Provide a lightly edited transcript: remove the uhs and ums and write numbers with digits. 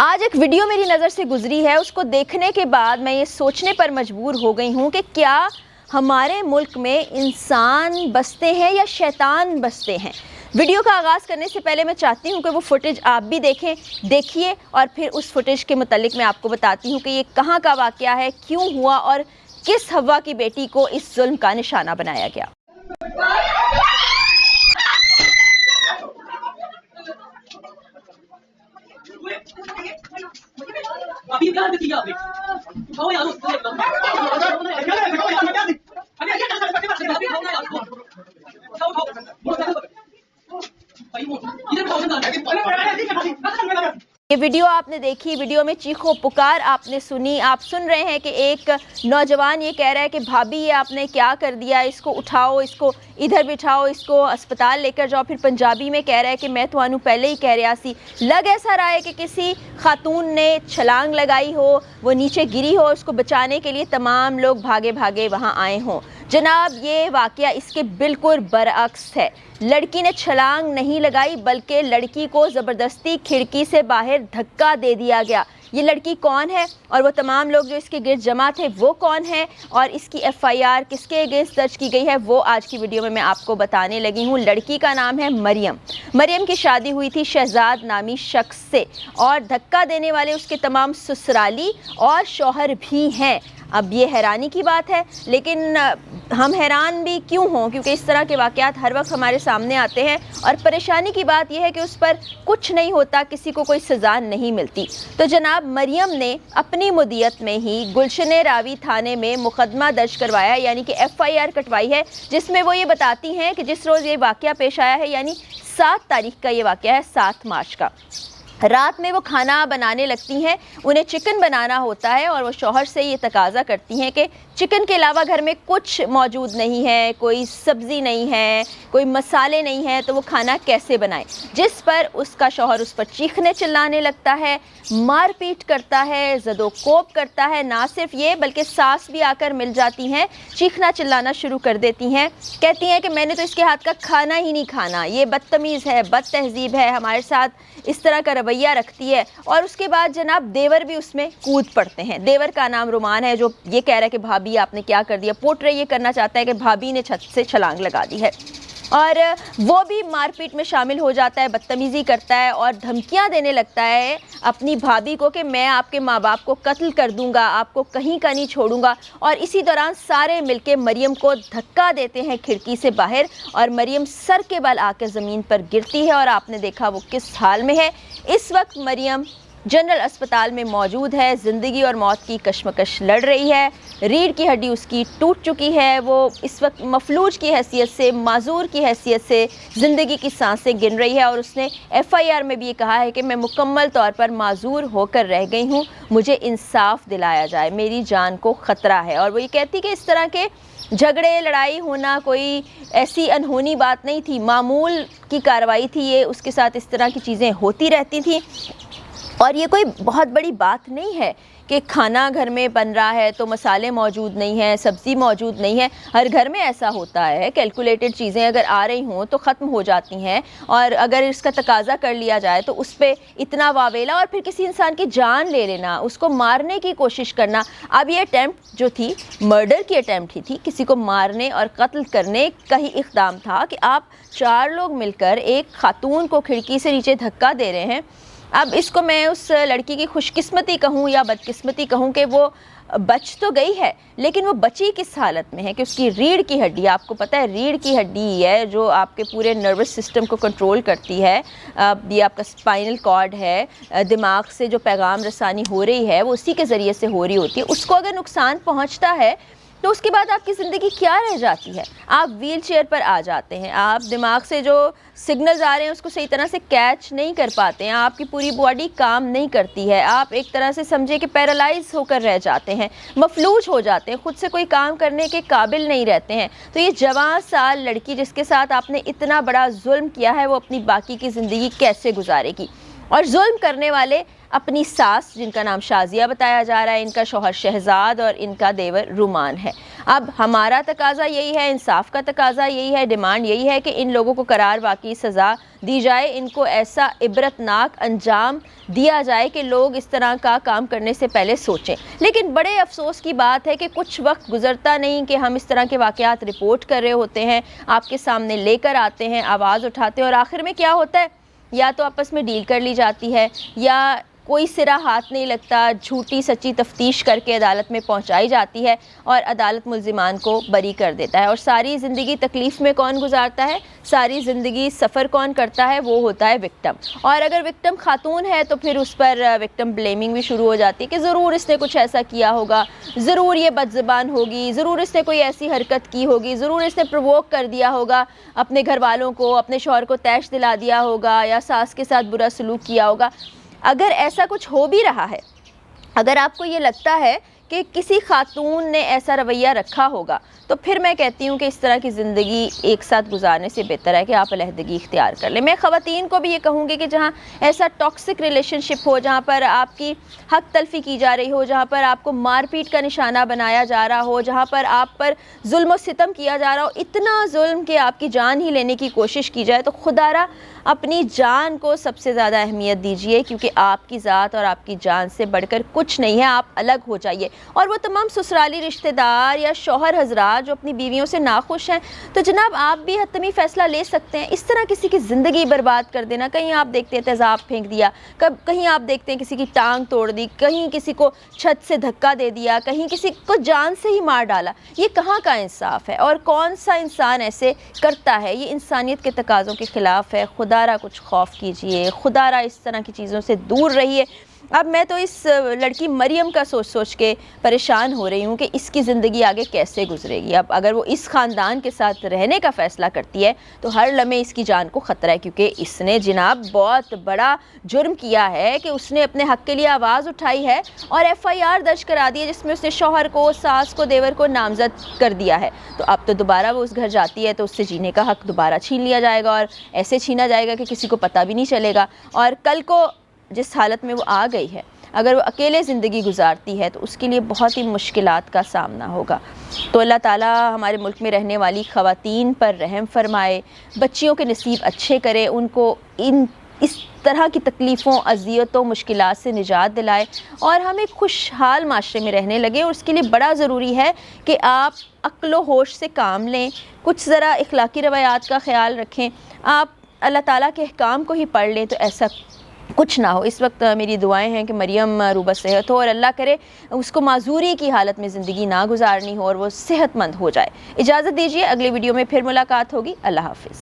آج ایک ویڈیو میری نظر سے گزری ہے، اس کو دیکھنے کے بعد میں یہ سوچنے پر مجبور ہو گئی ہوں کہ کیا ہمارے ملک میں انسان بستے ہیں یا شیطان بستے ہیں۔ ویڈیو کا آغاز کرنے سے پہلے میں چاہتی ہوں کہ وہ فوٹیج آپ بھی دیکھیے اور پھر اس فوٹیج کے متعلق میں آپ کو بتاتی ہوں کہ یہ کہاں کا واقعہ ہے، کیوں ہوا اور کس ہوا کی بیٹی کو اس ظلم کا نشانہ بنایا گیا۔ یہ ویڈیو آپ نے دیکھی، ویڈیو میں چیخ و پکار آپ نے سنی، آپ سن رہے ہیں کہ ایک نوجوان یہ کہہ رہا ہے کہ بھابی یہ آپ نے کیا کر دیا، اس کو اٹھاؤ، اس کو ادھر بٹھاؤ، اس کو اسپتال لے کر جاؤ۔ پھر پنجابی میں کہہ رہا ہے کہ میں تو انو پہلے ہی کہہ رہا سی۔ لگ ایسا رہا ہے کہ کسی خاتون نے چھلانگ لگائی ہو، وہ نیچے گری ہو، اس کو بچانے کے لیے تمام لوگ بھاگے بھاگے وہاں آئے ہوں۔ جناب یہ واقعہ اس کے بالکل برعکس ہے۔ لڑکی نے چھلانگ نہیں لگائی بلکہ لڑکی کو زبردستی کھڑکی سے باہر دھکا دے دیا گیا۔ یہ لڑکی کون ہے اور وہ تمام لوگ جو اس کے گرد جمع تھے وہ کون ہیں اور اس کی ایف آئی آر کس کے اگینسٹ درج کی گئی ہے، وہ آج کی ویڈیو میں آپ کو بتانے لگی ہوں۔ لڑکی کا نام ہے مریم۔ مریم کی شادی ہوئی تھی شہزاد نامی شخص سے اور دھکا دینے والے اس کے تمام سسرالی اور شوہر بھی ہیں۔ اب یہ حیرانی کی بات ہے، لیکن ہم حیران بھی کیوں ہوں، کیونکہ اس طرح کے واقعات ہر وقت ہمارے سامنے آتے ہیں اور پریشانی کی بات یہ ہے کہ اس پر کچھ نہیں ہوتا، کسی کو کوئی سزا نہیں ملتی۔ تو جناب مریم نے اپنی مدیت میں ہی گلشن راوی تھانے میں مقدمہ درج کروایا، یعنی کہ ایف آئی آر کٹوائی ہے، جس میں وہ یہ بتاتی ہیں کہ جس روز یہ واقعہ پیش آیا ہے، یعنی 7 تاریخ کا یہ واقعہ ہے، 7 مارچ کا، رات میں وہ کھانا بنانے لگتی ہیں، انہیں چکن بنانا ہوتا ہے اور وہ شوہر سے یہ تقاضا کرتی ہیں کہ چکن کے علاوہ گھر میں کچھ موجود نہیں ہے، کوئی سبزی نہیں ہے، کوئی مسالے نہیں ہیں، تو وہ کھانا کیسے بنائیں، جس پر اس کا شوہر اس پر چیخنے چلانے لگتا ہے، مار پیٹ کرتا ہے، زد و کوب کرتا ہے۔ نہ صرف یہ بلکہ ساس بھی آ کر مل جاتی ہیں، چیخنا چلانا شروع کر دیتی ہیں، کہتی ہیں کہ میں نے تو اس کے ہاتھ کا کھانا ہی نہیں کھانا، یہ بدتمیز ہے، بد تہذیب ہے، ہمارے ساتھ اس طرح کا رویہ رکھتی ہے۔ اور اس کے بعد جناب دیور بھی اس میں کود پڑتے ہیں۔ دیور کا نام رومان ہے، جو یہ کہہ رہا ہے کہ بھابی آپ نے کیا کر دیا، پورٹرے یہ کرنا چاہتا ہے کہ بھابی نے چھت سے چھلانگ لگا دی ہے، اور وہ بھی مار پیٹ میں شامل ہو جاتا ہے، بدتمیزی کرتا ہے اور دھمکیاں دینے لگتا ہے اپنی بھابی کو کہ میں آپ کے ماں باپ کو قتل کر دوں گا، آپ کو کہیں کا نہیں چھوڑوں گا۔ اور اسی دوران سارے مل کے مریم کو دھکا دیتے ہیں کھڑکی سے باہر اور مریم سر کے بل آ کے زمین پر گرتی ہے اور آپ نے دیکھا وہ کس حال میں ہے۔ اس وقت مریم جنرل اسپتال میں موجود ہے، زندگی اور موت کی کشمکش لڑ رہی ہے، ریڑھ کی ہڈی اس کی ٹوٹ چکی ہے، وہ اس وقت مفلوج کی حیثیت سے، معذور کی حیثیت سے زندگی کی سانسیں گن رہی ہے، اور اس نے ایف آئی آر میں بھی یہ کہا ہے کہ میں مکمل طور پر معذور ہو کر رہ گئی ہوں، مجھے انصاف دلایا جائے، میری جان کو خطرہ ہے۔ اور وہ یہ کہتی کہ اس طرح کے جھگڑے لڑائی ہونا کوئی ایسی انہونی بات نہیں تھی، معمول کی کارروائی تھی یہ، اس کے ساتھ اس طرح کی چیزیں ہوتی رہتی تھیں اور یہ کوئی بہت بڑی بات نہیں ہے کہ کھانا گھر میں بن رہا ہے تو مسالے موجود نہیں ہیں، سبزی موجود نہیں ہے، ہر گھر میں ایسا ہوتا ہے، کیلکولیٹڈ چیزیں اگر آ رہی ہوں تو ختم ہو جاتی ہیں، اور اگر اس کا تقاضا کر لیا جائے تو اس پہ اتنا واویلا اور پھر کسی انسان کی جان لے لینا، اس کو مارنے کی کوشش کرنا۔ اب یہ اٹیمپٹ جو تھی مرڈر کی اٹیمپٹ ہی تھی، کسی کو مارنے اور قتل کرنے کا ہی اقدام تھا کہ آپ 4 لوگ مل کر ایک خاتون کو کھڑکی سے نیچے دھکا دے رہے ہیں۔ اب اس کو میں اس لڑکی کی خوش قسمتی کہوں یا بدقسمتی کہوں کہ وہ بچ تو گئی ہے، لیکن وہ بچی کس حالت میں ہے کہ اس کی ریڑھ کی ہڈی، آپ کو پتہ ہے ریڑھ کی ہڈی ہے جو آپ کے پورے نروس سسٹم کو کنٹرول کرتی ہے، یہ آپ کا اسپائنل کارڈ ہے، دماغ سے جو پیغام رسانی ہو رہی ہے وہ اسی کے ذریعے سے ہو رہی ہوتی ہے، اس کو اگر نقصان پہنچتا ہے تو اس کے بعد آپ کی زندگی کیا رہ جاتی ہے؟ آپ ویل چیئر پر آ جاتے ہیں، آپ دماغ سے جو سگنلز آ رہے ہیں اس کو صحیح طرح سے کیچ نہیں کر پاتے ہیں، آپ کی پوری باڈی کام نہیں کرتی ہے، آپ ایک طرح سے سمجھے کہ پیرالائز ہو کر رہ جاتے ہیں، مفلوج ہو جاتے ہیں، خود سے کوئی کام کرنے کے قابل نہیں رہتے ہیں۔ تو یہ جوان سال لڑکی جس کے ساتھ آپ نے اتنا بڑا ظلم کیا ہے، وہ اپنی باقی کی زندگی کیسے گزارے گی؟ اور ظلم کرنے والے اپنی ساس جن کا نام شازیہ بتایا جا رہا ہے، ان کا شوہر شہزاد اور ان کا دیور رومان ہے۔ اب ہمارا تقاضا یہی ہے، انصاف کا تقاضا یہی ہے، ڈیمانڈ یہی ہے کہ ان لوگوں کو قرار واقعی سزا دی جائے، ان کو ایسا عبرتناک انجام دیا جائے کہ لوگ اس طرح کا کام کرنے سے پہلے سوچیں۔ لیکن بڑے افسوس کی بات ہے کہ کچھ وقت گزرتا نہیں کہ ہم اس طرح کے واقعات رپورٹ کر رہے ہوتے ہیں، آپ کے سامنے لے کر آتے ہیں، آواز اٹھاتے ہیں، اور آخر میں کیا ہوتا ہے؟ یا تو آپس میں ڈیل کر لی جاتی ہے، یا کوئی سرا ہاتھ نہیں لگتا، جھوٹی سچی تفتیش کر کے عدالت میں پہنچائی جاتی ہے اور عدالت ملزمان کو بری کر دیتا ہے۔ اور ساری زندگی تکلیف میں کون گزارتا ہے؟ ساری زندگی سفر کون کرتا ہے؟ وہ ہوتا ہے وکٹم۔ اور اگر وکٹم خاتون ہے تو پھر اس پر وکٹم بلیمنگ بھی شروع ہو جاتی ہے کہ ضرور اس نے کچھ ایسا کیا ہوگا، ضرور یہ بد زبان ہوگی، ضرور اس نے کوئی ایسی حرکت کی ہوگی، ضرور اس نے پرووک کر دیا ہوگا اپنے گھر والوں کو، اپنے شوہر کو طیش دلا دیا ہوگا، یا ساس کے ساتھ برا سلوک کیا ہوگا۔ اگر ایسا کچھ ہو بھی رہا ہے، اگر آپ کو یہ لگتا ہے کہ کسی خاتون نے ایسا رویہ رکھا ہوگا، تو پھر میں کہتی ہوں کہ اس طرح کی زندگی ایک ساتھ گزارنے سے بہتر ہے کہ آپ علیحدگی اختیار کر لیں۔ میں خواتین کو بھی یہ کہوں گی کہ جہاں ایسا ٹاکسک ریلیشن شپ ہو، جہاں پر آپ کی حق تلفی کی جا رہی ہو، جہاں پر آپ کو مار پیٹ کا نشانہ بنایا جا رہا ہو، جہاں پر آپ پر ظلم و ستم کیا جا رہا ہو، اتنا ظلم کہ آپ کی جان ہی لینے کی کوشش کی جائے، تو خدا را اپنی جان کو سب سے زیادہ اہمیت دیجیے، کیونکہ آپ کی ذات اور آپ کی جان سے بڑھ کر کچھ نہیں ہے۔ آپ الگ ہو جائیے۔ اور وہ تمام سسرالی رشتہ دار یا شوہر حضرات جو اپنی بیویوں سے ناخوش ہیں، تو جناب آپ بھی حتمی فیصلہ لے سکتے ہیں۔ اس طرح کسی کی زندگی برباد کر دینا، کہیں آپ دیکھتے ہیں تیزاب پھینک دیا، کہیں آپ دیکھتے ہیں کسی کی ٹانگ توڑ دی، کہیں کسی کو چھت سے دھکا دے دیا، کہیں کسی کو جان سے ہی مار ڈالا، یہ کہاں کا انصاف ہے؟ اور کون سا انسان ایسے کرتا ہے؟ یہ انسانیت کے تقاضوں کے خلاف ہے۔ خدا را کچھ خوف کیجئے، خدا را اس طرح کی چیزوں سے دور رہیے۔ اب میں تو اس لڑکی مریم کا سوچ سوچ کے پریشان ہو رہی ہوں کہ اس کی زندگی آگے کیسے گزرے گی۔ اب اگر وہ اس خاندان کے ساتھ رہنے کا فیصلہ کرتی ہے تو ہر لمحے اس کی جان کو خطرہ ہے، کیونکہ اس نے جناب بہت بڑا جرم کیا ہے کہ اس نے اپنے حق کے لیے آواز اٹھائی ہے اور FIR درج کرا دی ہے، جس میں اس نے شوہر کو، ساس کو، دیور کو نامزد کر دیا ہے۔ تو اب تو دوبارہ وہ اس گھر جاتی ہے تو اس سے جینے کا حق دوبارہ چھین لیا جائے گا، اور ایسے چھینا جائے گا کہ کسی کو پتہ بھی نہیں چلے گا۔ اور کل کو جس حالت میں وہ آ گئی ہے، اگر وہ اکیلے زندگی گزارتی ہے تو اس کے لیے بہت ہی مشکلات کا سامنا ہوگا۔ تو اللہ تعالیٰ ہمارے ملک میں رہنے والی خواتین پر رحم فرمائے، بچیوں کے نصیب اچھے کرے، ان کو اس طرح کی تکلیفوں، اذیتوں، مشکلات سے نجات دلائے، اور ہم ایک خوشحال معاشرے میں رہنے لگے۔ اور اس کے لیے بڑا ضروری ہے کہ آپ عقل و ہوش سے کام لیں، کچھ ذرا اخلاقی روایات کا خیال رکھیں، آپ اللہ تعالیٰ کے احکام کو ہی پڑھ لیں تو ایسا کچھ نہ ہو۔ اس وقت میری دعائیں ہیں کہ مریم روبہ صحت ہو، اور اللہ کرے اس کو معذوری کی حالت میں زندگی نہ گزارنی ہو اور وہ صحت مند ہو جائے۔ اجازت دیجیے، اگلی ویڈیو میں پھر ملاقات ہوگی۔ اللہ حافظ۔